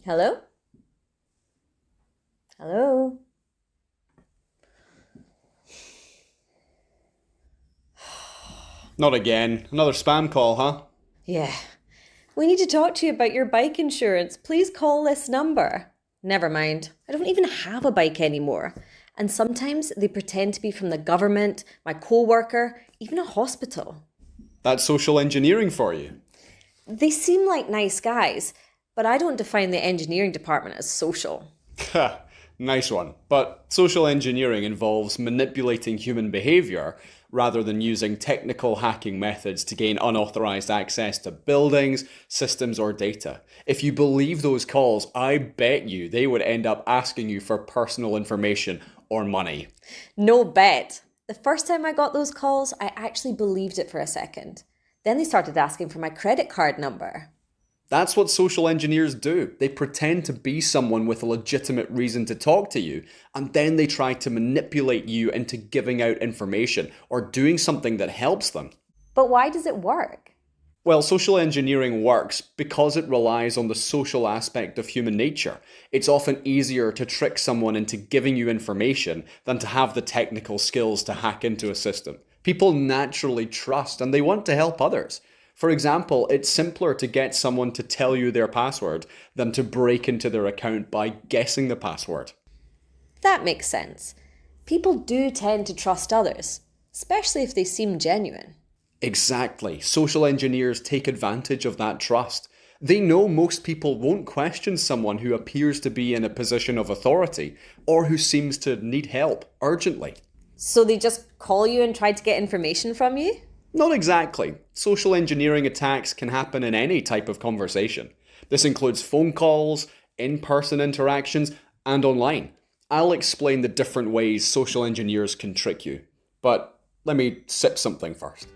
Hello? Hello? Not again. Another spam call, huh? Yeah. We need to talk to you about your bike insurance. Please call this number. Never mind. I don't even have a bike anymore. And sometimes they pretend to be from the government, my co-worker, even a hospital. That's social engineering for you. They seem like nice guys, but I don't define the engineering department as social. Ha, nice one. But social engineering involves manipulating human behavior rather than using technical hacking methods to gain unauthorized access to buildings, systems, or data. If you believe those calls, I bet you they would end up asking you for personal information or money. No bet. The first time I got those calls, I actually believed it for a second. Then they started asking for my credit card number. That's what social engineers do. They pretend to be someone with a legitimate reason to talk to you, and then they try to manipulate you into giving out information or doing something that helps them. But why does it work? Well, social engineering works because it relies on the social aspect of human nature. It's often easier to trick someone into giving you information than to have the technical skills to hack into a system. People naturally trust and they want to help others. For example, it's simpler to get someone to tell you their password than to break into their account by guessing the password. That makes sense. People do tend to trust others, especially if they seem genuine. Exactly. Social engineers take advantage of that trust. They know most people won't question someone who appears to be in a position of authority or who seems to need help urgently. So they just call you and try to get information from you? Not exactly. Social engineering attacks can happen in any type of conversation. This includes phone calls, in-person interactions, and online. I'll explain the different ways social engineers can trick you. But let me sip something first.